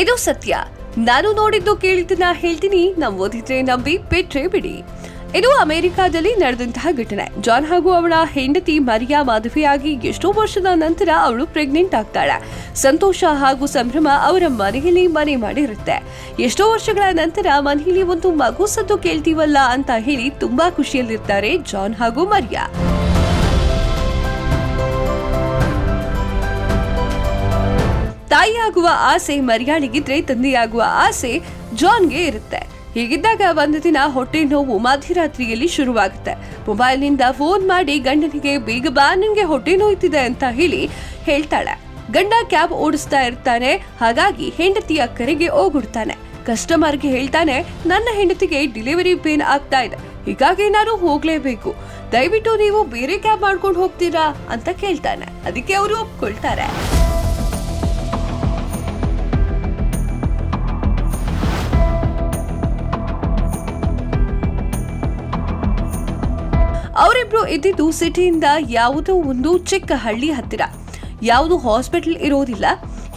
ಇದು ಸತ್ಯ. ನಾನು ನೋಡಿದ್ದು ಕೇಳಿದ್ದನ್ನ ಹೇಳ್ತೀನಿ. ಓದಿದ್ರೆ ನಂಬಿ, ಬಿಟ್ರೆ ಬಿಡಿ. ಇದು ಅಮೆರಿಕಾದಲ್ಲಿ ನಡೆದಂತಹ ಘಟನೆ. ಜಾನ್ ಹಾಗೂ ಅವಳ ಹೆಂಡತಿ ಮರಿಯಾ ಮದುವೆಯಾಗಿ ಎಷ್ಟೋ ವರ್ಷದ ನಂತರ ಅವಳು ಪ್ರೆಗ್ನೆಂಟ್ ಆಗ್ತಾಳೆ. ಸಂತೋಷ ಹಾಗೂ ಸಂಭ್ರಮ ಅವರ ಮನೆಯಲ್ಲಿ ಮನೆ ಮಾಡಿರುತ್ತೆ. ಎಷ್ಟೋ ವರ್ಷಗಳ ನಂತರ ಮನೆಯಲ್ಲಿ ಒಂದು ಮಗು ಸದ್ದು ಕೇಳ್ತೀವಲ್ಲ ಅಂತ ಹೇಳಿ ತುಂಬಾ ಖುಷಿಯಲ್ಲಿರ್ತಾರೆ ಜಾನ್ ಹಾಗೂ ಮರಿಯಾ. ತಾಯಿಯಾಗುವ ಆಸೆ ಮರಿಯಾಳಿಗಿದ್ರೆ ತಂದೆಯಾಗುವ ಆಸೆ ಜಾನ್ಗೆ ಇರುತ್ತೆ. ಹೀಗಿದ್ದಾಗ ಒಂದು ದಿನ ಹೊಟ್ಟೆ ನೋವು ಮಧ್ಯರಾತ್ರಿಯಲ್ಲಿ ಶುರುವಾಗುತ್ತೆ. ಮೊಬೈಲ್ನಿಂದ ಫೋನ್ ಮಾಡಿ ಗಂಡನಿಗೆ ಬೇಗ ಬಾ, ನನಗೆ ಹೊಟ್ಟೆ ನೋಯ್ತಿದೆ ಅಂತ ಹೇಳಿ ಹೇಳ್ತಾಳೆ. ಗಂಡ ಕ್ಯಾಬ್ ಓಡಿಸ್ತಾ ಇರ್ತಾನೆ. ಹಾಗಾಗಿ ಹೆಂಡತಿಯ ಕರೆಗೆ ಓಗುಡ್ತಾನೆ. ಕಸ್ಟಮರ್ಗೆ ಹೇಳ್ತಾನೆ, ನನ್ನ ಹೆಂಡತಿಗೆ ಡೆಲಿವರಿ ಪೇನ್ ಆಗ್ತಾ ಇದೆ, ಹೀಗಾಗಿ ನಾನು ಹೋಗ್ಲೇಬೇಕು, ದಯವಿಟ್ಟು ನೀವು ಬೇರೆ ಕ್ಯಾಬ್ ಮಾಡ್ಕೊಂಡು ಹೋಗ್ತೀರಾ ಅಂತ ಕೇಳ್ತಾನೆ. ಅದಕ್ಕೆ ಅವರು ಒಪ್ಕೊಳ್ತಾರೆ. ಅವರಿಬ್ರು ಇದ್ದಿದ್ದು ಸಿಟಿಯಿಂದ ಯಾವುದೋ ಒಂದು ಚಿಕ್ಕ ಹಳ್ಳಿ ಹತ್ತಿರ. ಯಾವುದು ಹಾಸ್ಪಿಟಲ್ ಇರೋದಿಲ್ಲ.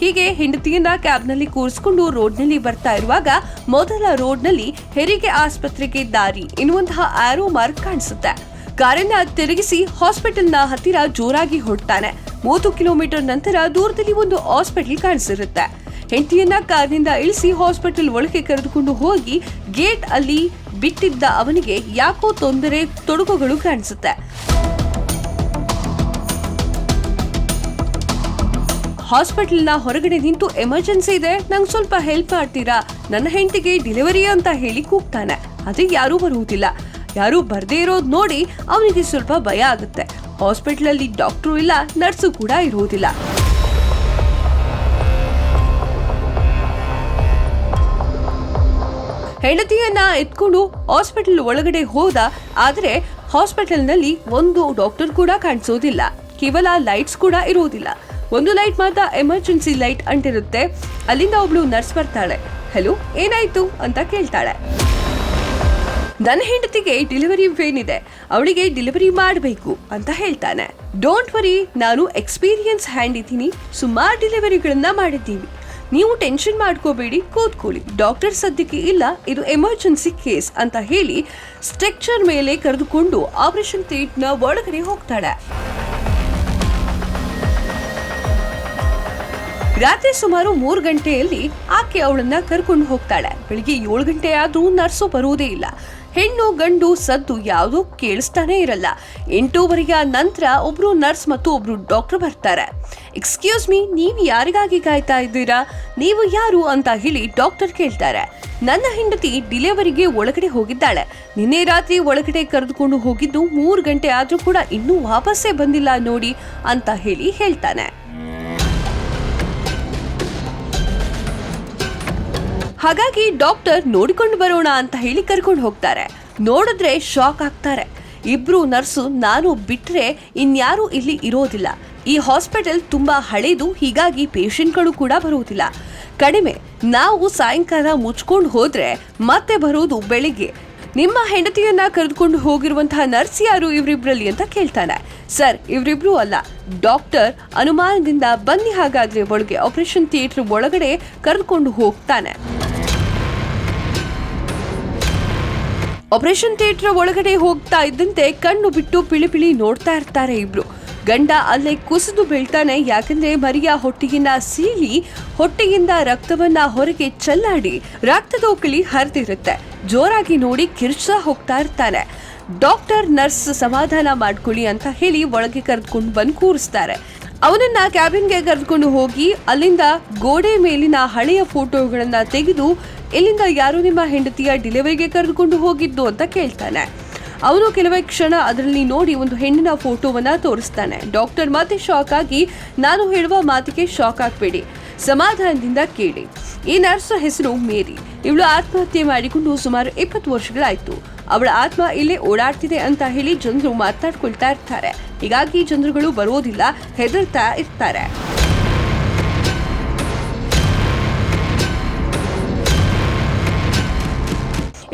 ಹೀಗೆ ಹೆಂಡತಿಯನ್ನ ಕ್ಯಾಬ್ನಲ್ಲಿ ಕೂರಿಸಿಕೊಂಡು ರೋಡ್ನಲ್ಲಿ ಬರ್ತಾ ಇರುವಾಗ ಮೊದಲ ರೋಡ್ನಲ್ಲಿ ಹೆರಿಗೆ ಆಸ್ಪತ್ರೆಗೆ ದಾರಿ ಎನ್ನುವಂತಹ ಆರೋ ಮಾರ್ಕ್ ಕಾಣಿಸುತ್ತೆ. ಕಾರನ್ನ ತಿರುಗಿಸಿ ಹಾಸ್ಪಿಟಲ್ನ ಹತ್ತಿರ ಜೋರಾಗಿ ಹೊಡ್ತಾನೆ. 30 ಕಿಲೋಮೀಟರ್ ನಂತರ ದೂರದಲ್ಲಿ ಒಂದು ಹಾಸ್ಪಿಟಲ್ ಕಾಣಿಸಿರುತ್ತೆ. ಹೆಂಡತಿಯನ್ನ ಕಾರ್ನಿಂದ ಇಳಿಸಿ ಹಾಸ್ಪಿಟಲ್ ಒಳಗೆ ಕರೆದುಕೊಂಡು ಹೋಗಿ ಗೇಟ್ ಅಲ್ಲಿ ಬಿಟ್ಟಿದ್ದ ಅವನಿಗೆ ಯಾಕೋ ತೊಡಕುಗಳು ಕಾಣಿಸುತ್ತೆ. ಹಾಸ್ಪಿಟಲ್ನ ಹೊರಗಡೆ ನಿಂತು ಎಮರ್ಜೆನ್ಸಿ ಇದೆ, ನಂಗೆ ಸ್ವಲ್ಪ ಹೆಲ್ಪ್ ಮಾಡ್ತೀರಾ, ನನ್ನ ಹೆಂಡತಿಗೆ ಡೆಲಿವರಿ ಅಂತ ಹೇಳಿ ಕೂಗ್ತಾನೆ. ಅದೇ ಯಾರೂ ಬರುವುದಿಲ್ಲ. ಯಾರೂ ಬರ್ದೇ ಇರೋದು ನೋಡಿ ಅವನಿಗೆ ಸ್ವಲ್ಪ ಭಯ ಆಗುತ್ತೆ. ಹಾಸ್ಪಿಟಲ್ ಅಲ್ಲಿ ಡಾಕ್ಟ್ರು ಇಲ್ಲ, ನರ್ಸು ಕೂಡ ಇರುವುದಿಲ್ಲ. ಹೆಂಡತಿಯನ್ನ ಎತ್ಕೊಂಡು ಹಾಸ್ಪಿಟಲ್ ಒಳಗಡೆ ಹೋದ. ಆದ್ರೆ ಹಾಸ್ಪಿಟಲ್ ನಲ್ಲಿ ಒಂದು ಡಾಕ್ಟರ್ ಕೂಡ ಕಾಣಿಸೋದಿಲ್ಲ. ಕೇವಲ ಲೈಟ್ಸ್ ಕೂಡ ಇರೋದಿಲ್ಲ. ಒಂದು ಲೈಟ್ ಮಾತ್ರ ಎಮರ್ಜೆನ್ಸಿ ಲೈಟ್ ಅಂಟಿರುತ್ತೆ. ಅಲ್ಲಿಂದ ಒಬ್ಳು ನರ್ಸ್ ಬರ್ತಾಳೆ. ಹೆಲೋ, ಏನಾಯ್ತು ಅಂತ ಕೇಳ್ತಾಳೆ. ನನ್ನ ಹೆಂಡತಿಗೆ ಡೆಲಿವರಿ ಪೇನ್ ಇದೆ, ಅವಳಿಗೆ ಡೆಲಿವರಿ ಮಾಡಬೇಕು ಅಂತ ಹೇಳ್ತಾನೆ. ಡೋಂಟ್ ವರಿ, ನಾನು ಎಕ್ಸ್ಪೀರಿಯನ್ಸ್ ಹ್ಯಾಂಡ್ ಇದ್ದೀನಿ, ಸುಮಾರು ಡೆಲಿವರಿಗಳನ್ನ ಮಾಡಿದ್ದೀನಿ, ನೀವು ಟೆನ್ಷನ್ ಮಾಡ್ಕೋಬೇಡಿ, ಕೂತ್ಕೊಳ್ಳಿ, ಡಾಕ್ಟರ್ ಸದ್ಯಕ್ಕೆ ಇಲ್ಲ, ಇದು ಎಮರ್ಜೆನ್ಸಿ ಕೇಸ್ ಅಂತ ಹೇಳಿ ಸ್ಟ್ರೆಕ್ಚರ್ ಮೇಲೆ ಕರೆದುಕೊಂಡು ಆಪರೇಷನ್ ಥಿಯೇಟರ್ನ ಒಳಗಡೆ ಹೋಗ್ತಾಳೆ. ರಾತ್ರಿ ಸುಮಾರು 3 ಗಂಟೆಯಲ್ಲಿ ಆಕೆ ಅವಳನ್ನ ಕರ್ಕೊಂಡು ಹೋಗ್ತಾಳೆ. ಬೆಳಿಗ್ಗೆ 7 ಗಂಟೆ ಆದ್ರೂ ನರ್ಸು ಬರುವುದೇ ಇಲ್ಲ. ಹೆಣ್ಣು ಗಂಡು ಸದ್ದು ಯಾವುದು ಕೇಳಿಸ್ತಾನೆ ಇರಲ್ಲ. 8:15 ನಂತರ ಒಬ್ರು ನರ್ಸ್ ಮತ್ತು ಒಬ್ರು ಡಾಕ್ಟರ್ ಬರ್ತಾರೆ. ಎಕ್ಸ್ಕ್ಯೂಸ್ ಮೀ, ನೀವು ಯಾರಿಗಾಗಿ ಕಾಯ್ತಾ ಇದ್ದೀರಾ, ನೀವು ಯಾರು ಅಂತ ಹೇಳಿ ಡಾಕ್ಟರ್ ಕೇಳ್ತಾರೆ. ನನ್ನ ಹೆಂಡತಿ ಡೆಲಿವರಿಗೆ ಒಳಗಡೆ ಹೋಗಿದ್ದಾಳೆ, ನಿನ್ನೆ ರಾತ್ರಿ ಒಳಗಡೆ ಕರೆದುಕೊಂಡು ಹೋಗಿದ್ದು 3 ಗಂಟೆ ಆದ್ರೂ ಕೂಡ ಇನ್ನೂ ವಾಪಸ್ಸೇ ಬಂದಿಲ್ಲ ನೋಡಿ ಅಂತ ಹೇಳಿ ಹೇಳ್ತಾನೆ. ಹಾಗಾಗಿ ಡಾಕ್ಟರ್ ನೋಡಿಕೊಂಡು ಬರೋಣ ಅಂತ ಹೇಳಿ ಕರ್ಕೊಂಡು ಹೋಗ್ತಾರೆ. ನೋಡಿದ್ರೆ ಶಾಕ್ ಆಗ್ತಾರೆ. ಇಬ್ರು ನರ್ಸು ನಾನು ಬಿಟ್ರೆ ಇನ್ಯಾರು ಇಲ್ಲಿ ಇರೋದಿಲ್ಲ. ಈ ಹಾಸ್ಪಿಟಲ್ ತುಂಬಾ ಹಳೇದು, ಹೀಗಾಗಿ ಪೇಷಂಟ್ಗಳು ಕೂಡ ಬರುವುದಿಲ್ಲ. ಕಡಿಮೆ, ನಾವು ಸಾಯಂಕಾಲ ಮುಚ್ಕೊಂಡು ಹೋದ್ರೆ ಮತ್ತೆ ಬರೋದು ಬೆಳಿಗ್ಗೆ. ನಿಮ್ಮ ಹೆಂಡತಿಯನ್ನ ಕರೆದುಕೊಂಡು ಹೋಗಿರುವಂತಹ ನರ್ಸ್ ಯಾರು ಇವರಿಬ್ರಲ್ಲಿ ಅಂತ ಕೇಳ್ತಾನೆ. ಸರ್, ಇವರಿಬ್ರು ಅಲ್ಲ, ಡಾಕ್ಟರ್ ಅನುಮಾನದಿಂದ ಬನ್ನಿ, ಹಾಗಾದ್ರೆ ಒಳಗೆ ಆಪರೇಷನ್ ಥಿಯೇಟರ್ ಒಳಗಡೆ ಕರೆದುಕೊಂಡು ಹೋಗ್ತಾನೆ. ಆಪರೇಷನ್ ಥಿಯೇಟರ್ ಒಳಗಡೆ ಹೋಗ್ತಾ ಇದ್ದಂತೆ ಕಣ್ಣು ಬಿಟ್ಟು ಪಿಳಿ ನೋಡ್ತಾ ಇರ್ತಾರೆ ಇಬ್ರು. ಗಂಡ ಅಲ್ಲೇ ಕುಸಿದು ಬೀಳ್ತಾನೆ. ಯಾಕಂದ್ರೆ ಮರಿಯ ಹೊಟ್ಟೆಯನ್ನ ಸೀಳಿ ಹೊಟ್ಟೆಯಿಂದ ರಕ್ತವನ್ನ ಹೊರಗೆ ಚೆಲ್ಲಾಡಿ ರಕ್ತದೋಕಳಿ ಹರಿದಿರುತ್ತೆ. ಜೋರಾಗಿ ನೋಡಿ ಕಿರ್ಚಾ ಹೋಗ್ತಾ ಇರ್ತಾನೆ. ಡಾಕ್ಟರ್ ನರ್ಸ್ ಸಮಾಧಾನ ಮಾಡ್ಕೊಳ್ಳಿ ಅಂತ ಹೇಳಿ ಒಳಗೆ ಕರೆದುಕೊಂಡು ಬಂದು ಕೂರಿಸ್ತಾರೆ. ಅವನನ್ನ ಕ್ಯಾಬಿನ್ಗೆ ಕರೆದುಕೊಂಡು ಹೋಗಿ ಅಲ್ಲಿಂದ ಗೋಡೆ ಮೇಲಿನ ಹಳೆಯ ಫೋಟೋಗಳನ್ನ ತೆಗೆದು, ಇಲ್ಲಿಂದ ಯಾರು ನಿಮ್ಮ ಹೆಂಡತಿಯ ಡೆಲಿವರಿಗೆ ಕರೆದುಕೊಂಡು ಹೋಗಿದ್ದು ಅಂತ ಕೇಳ್ತಾನೆ. ಅವನು ಕೆಲವೇ ಕ್ಷಣ ಅದರಲ್ಲಿ ನೋಡಿ ಒಂದು ಹೆಣ್ಣಿನ ಫೋಟೋವನ್ನ ತೋರಿಸ್ತಾನೆ. ಡಾಕ್ಟರ್ ಮತ್ತೆ ಶಾಕ್ ಆಗಿ, ನಾನು ಹೇಳುವ ಮಾತಿಗೆ ಶಾಕ್ ಆಗ್ಬೇಡಿ, ಸಮಾಧಾನದಿಂದ ಕೇಳಿ. ಈ ನರ್ಸ್ ಹೆಸರು ಮೇರಿ. ಇವಳು ಆತ್ಮಹತ್ಯೆ ಮಾಡಿಕೊಂಡು ಸುಮಾರು 20 ವರ್ಷಗಳಾಯ್ತು. ಅವಳ ಆತ್ಮ ಇಲ್ಲೇ ಓಡಾಡ್ತಿದೆ ಅಂತ ಹೇಳಿ ಜನರು ಮಾತಾಡ್ಕೊಳ್ತಾ ಇರ್ತಾರೆ. ಹೀಗಾಗಿ ಜನರುಗಳು ಬರೋದಿಲ್ಲ, ಹೆದರ್ತಾ ಇರ್ತಾರೆ.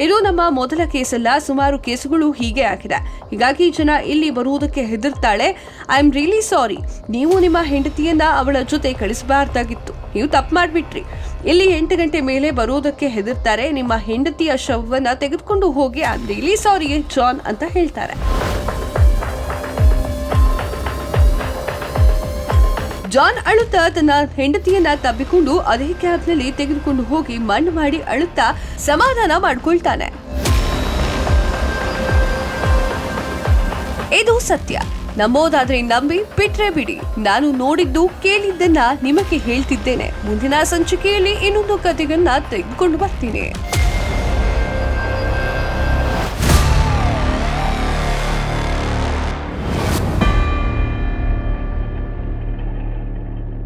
ಇದು ನಮ್ಮ ಮೊದಲ ಕೇಸಲ್ಲ, ಸುಮಾರು ಕೇಸುಗಳು ಹೀಗೆ ಆಗಿದೆ. ಹೀಗಾಗಿ ಜನ ಇಲ್ಲಿ ಬರುವುದಕ್ಕೆ ಹೆದರ್ತಾಳೆ. I am really sorry. ನೀವು ನಿಮ್ಮ ಹೆಂಡತಿಯನ್ನ ಅವಳ ಜೊತೆ ಕಳಿಸಬಾರ್ದಾಗಿತ್ತು. ನೀವು ತಪ್ಪು ಮಾಡ್ಬಿಟ್ರಿ. ಇಲ್ಲಿ 8 ಗಂಟೆ ಮೇಲೆ ಬರೋದಕ್ಕೆ ಹೆದರ್ತಾರೆ. ನಿಮ್ಮ ಹೆಂಡತಿಯ ಶವವನ್ನ ತೆಗೆದುಕೊಂಡು ಹೋಗಿ I am really sorry John ಅಂತ ಹೇಳ್ತಾರೆ. ಜಾನ್ ಅಳುತ್ತಾ ತನ್ನ ಹೆಂಡತಿಯನ್ನ ತಬ್ಬಿಕೊಂಡು ಅದೇ ಕ್ಯಾಬ್ನಲ್ಲಿ ತೆಗೆದುಕೊಂಡು ಹೋಗಿ ಮಣ್ಣು ಮಾಡಿ ಅಳುತ್ತಾ ಸಮಾಧಾನ ಮಾಡ್ಕೊಳ್ತಾನೆ. ಇದು ಸತ್ಯ. ನಂಬೋದಾದ್ರೆ ನಂಬಿ, ಬಿಟ್ರೆ ಬಿಡಿ. ನಾನು ನೋಡಿದ್ದು ಕೇಳಿದ್ದನ್ನ ನಿಮಗೆ ಹೇಳ್ತಿದ್ದೇನೆ. ಮುಂದಿನ ಸಂಚಿಕೆಯಲ್ಲಿ ಇನ್ನೊಂದು ಕಥೆಯನ್ನ ತೆಗೆದುಕೊಂಡು ಬರ್ತೀನಿ.